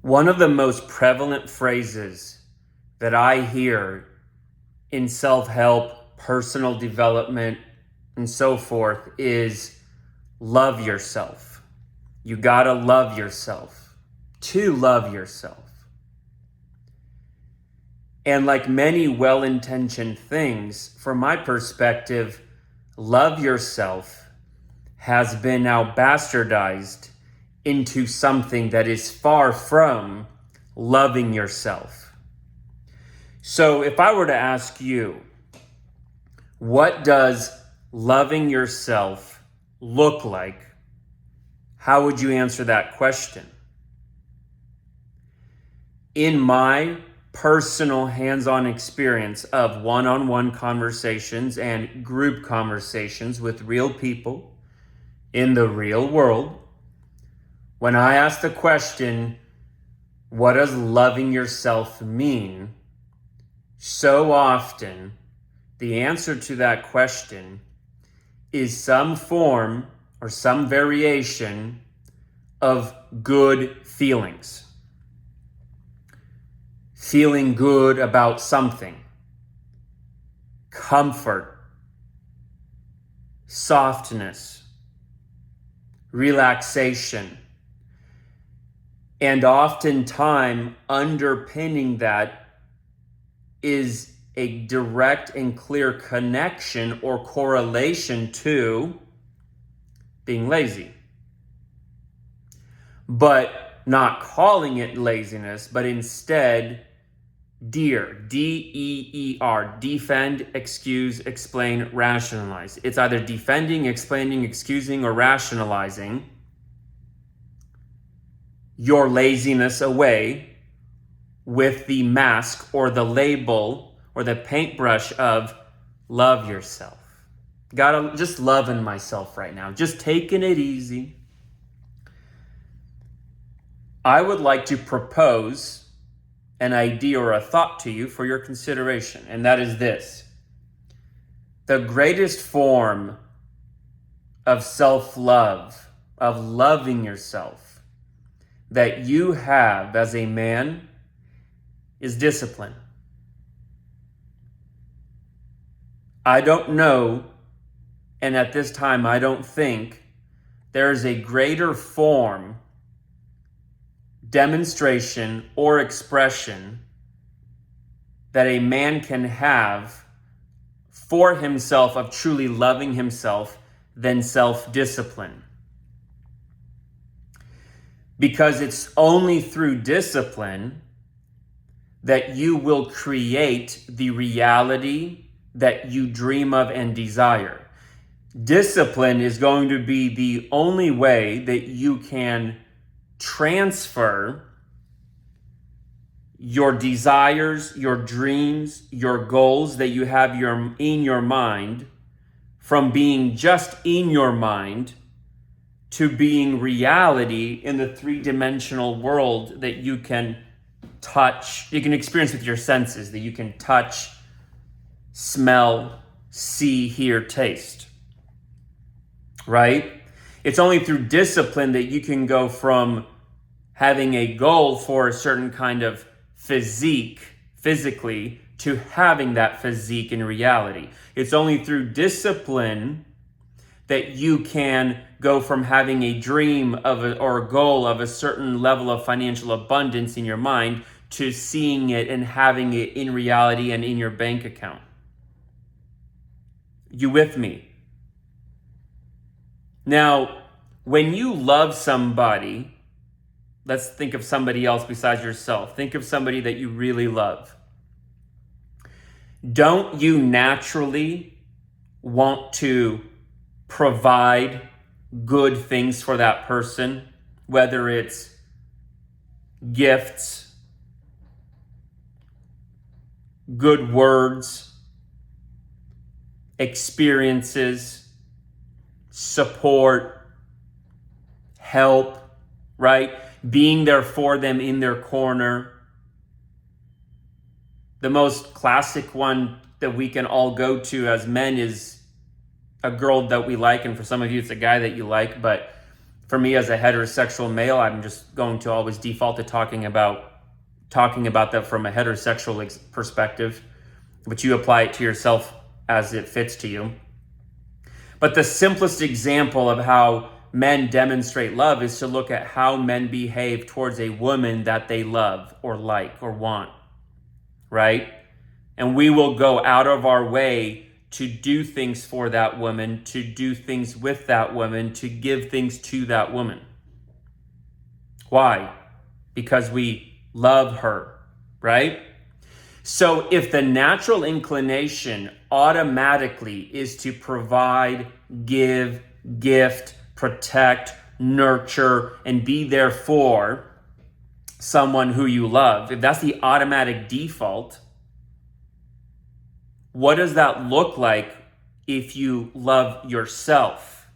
One of the most prevalent phrases that I hear in self-help, personal development, and so forth is love yourself. You gotta love yourself to love yourself. And like many well-intentioned things, from my perspective, love yourself has been now bastardized into something that is far from loving yourself. So if I were to ask you, what does loving yourself look like? How would you answer that question? In my personal hands-on experience of one-on-one conversations and group conversations with real people in the real world, when I ask the question, what does loving yourself mean? So often, the answer to that question is some form or some variation of good feelings. Feeling good about something. Comfort. Softness. Relaxation. And oftentimes underpinning that is a direct and clear connection or correlation to being lazy. But not calling it laziness, but instead DEER, D-E-E-R, defend, excuse, explain, rationalize. It's either defending, explaining, excusing, or rationalizing your laziness away with the mask or the label or the paintbrush of love yourself. Gotta just loving myself right now, just taking it easy. I would like to propose an idea or a thought to you for your consideration, and that is this. The greatest form of self-love, of loving yourself, that you have as a man is discipline. I don't know, and at this time I don't think there is a greater form, demonstration, or expression that a man can have for himself of truly loving himself than self-discipline. Because it's only through discipline that you will create the reality that you dream of and desire. Discipline is going to be the only way that you can transfer your desires, your dreams, your goals that you have in your mind from being just in your mind to being reality in the three-dimensional world that you can touch, you can experience with your senses, that you can touch, smell, see, hear, taste. Right? It's only through discipline that you can go from having a goal for a certain kind of physique, physically, to having that physique in reality. It's only through discipline that you can go from having a dream or a goal of a certain level of financial abundance in your mind to seeing it and having it in reality and in your bank account. You with me? Now, when you love somebody, let's think of somebody else besides yourself. Think of somebody that you really love. Don't you naturally want to provide good things for that person, whether it's gifts, good words, experiences, support, help, right? Being there for them in their corner. The most classic one that we can all go to as men is a girl that we like, and for some of you it's a guy that you like, but For me as a heterosexual male, I'm just going to always default to talking about that from a heterosexual perspective, but you apply it to yourself as it fits to you. But the simplest example of how men demonstrate love is to look at how men behave towards a woman that they love or like or want, right? And we will go out of our way to do things for that woman, to do things with that woman, to give things to that woman. Why? Because we love her, right? So if the natural inclination automatically is to provide, give, gift, protect, nurture, and be there for someone who you love, if that's the automatic default, what does that look like if you love yourself?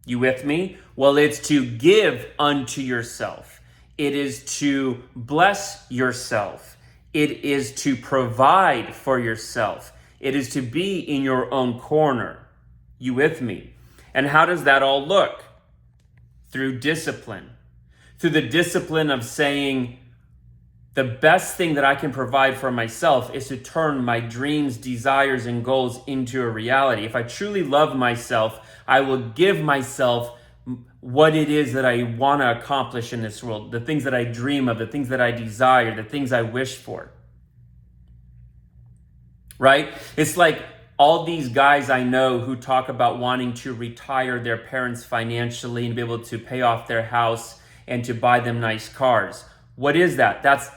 You with me? Well, it's to give unto yourself. It is to bless yourself. It is to provide for yourself. It is to be in your own corner. You with me? And how does that all look? Through discipline. Through the discipline of saying, the best thing that I can provide for myself is to turn my dreams, desires, and goals into a reality. If I truly love myself, I will give myself what it is that I want to accomplish in this world, the things that I dream of, the things that I desire, the things I wish for. Right? It's like all these guys I know who talk about wanting to retire their parents financially and be able to pay off their house and to buy them nice cars. What is that? That's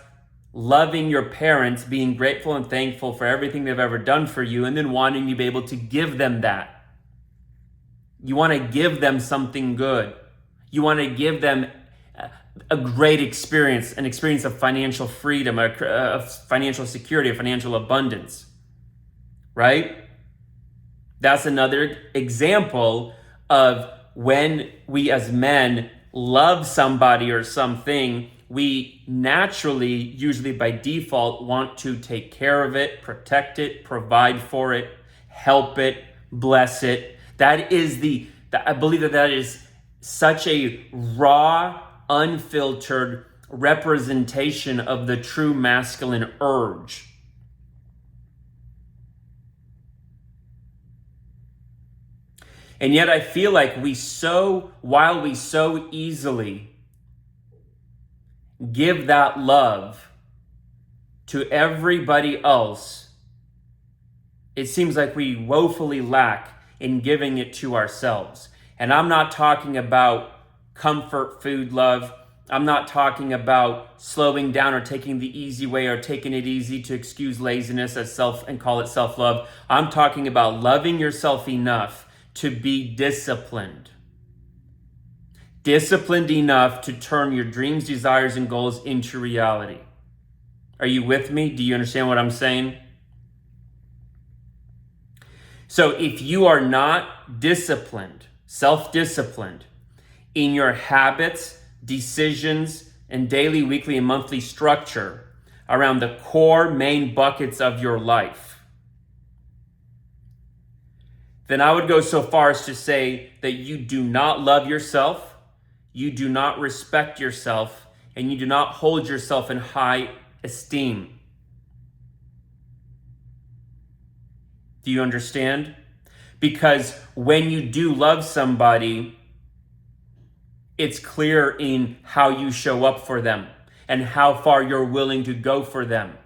loving your parents, being grateful and thankful for everything they've ever done for you, and then wanting to be able to give them that. You want to give them something good. You want to give them a great experience, an experience of financial freedom, of financial security, of financial abundance, right? That's another example of when we as men love somebody or something, we naturally, usually by default, want to take care of it, protect it, provide for it, help it, bless it. That is I believe that is such a raw, unfiltered representation of the true masculine urge. And yet I feel like while we so easily give that love to everybody else, it seems like we woefully lack in giving it to ourselves. And I'm not talking about comfort food love. I'm not talking about slowing down or taking the easy way or taking it easy to excuse laziness and call it self-love. I'm talking about loving yourself enough to be disciplined. Disciplined enough to turn your dreams, desires, and goals into reality. Are you with me? Do you understand what I'm saying? So if you are not disciplined, self-disciplined in your habits, decisions, and daily, weekly, and monthly structure around the core main buckets of your life, then I would go so far as to say that you do not love yourself, you do not respect yourself, and you do not hold yourself in high esteem. Do you understand? Because when you do love somebody, it's clear in how you show up for them and how far you're willing to go for them.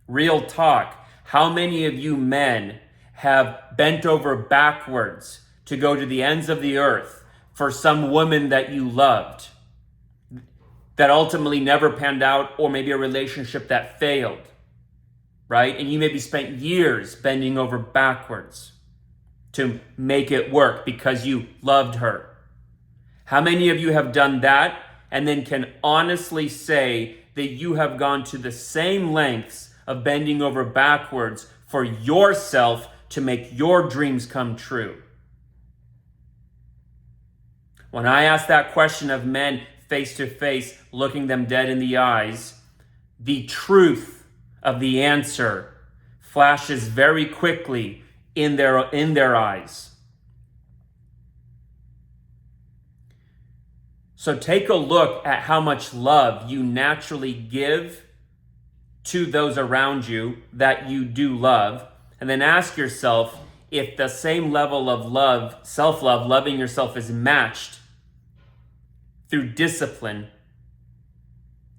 Real talk. How many of you men have bent over backwards to go to the ends of the earth for some woman that you loved that ultimately never panned out, or maybe a relationship that failed, right? And you maybe spent years bending over backwards to make it work because you loved her. How many of you have done that and then can honestly say that you have gone to the same lengths of bending over backwards for yourself to make your dreams come true? When I ask that question of men face to face, looking them dead in the eyes, the truth of the answer flashes very quickly in their eyes. So take a look at how much love you naturally give to those around you that you do love, and then ask yourself if the same level of love, self-love, loving yourself, is matched through discipline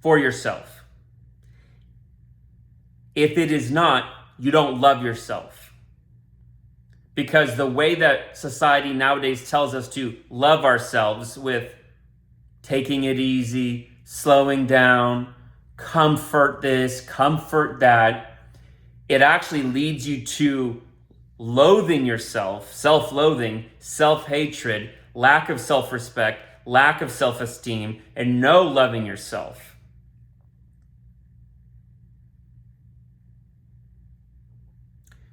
for yourself. If it is not, you don't love yourself. Because the way that society nowadays tells us to love ourselves, with taking it easy, slowing down, comfort this, comfort that, it actually leads you to loathing yourself, self-loathing, self-hatred, lack of self-respect, lack of self-esteem, and no loving yourself.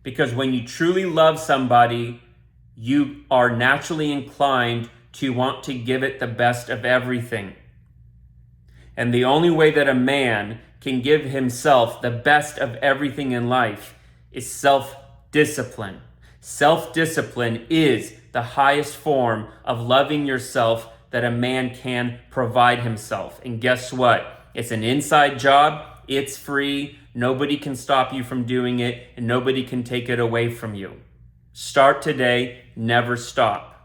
Because when you truly love somebody, you are naturally inclined to want to give it the best of everything. And the only way that a man can give himself the best of everything in life is self-discipline. Self-discipline is the highest form of loving yourself that a man can provide himself. And guess what? It's an inside job. It's free. Nobody can stop you from doing it, and nobody can take it away from you. Start today. Never stop.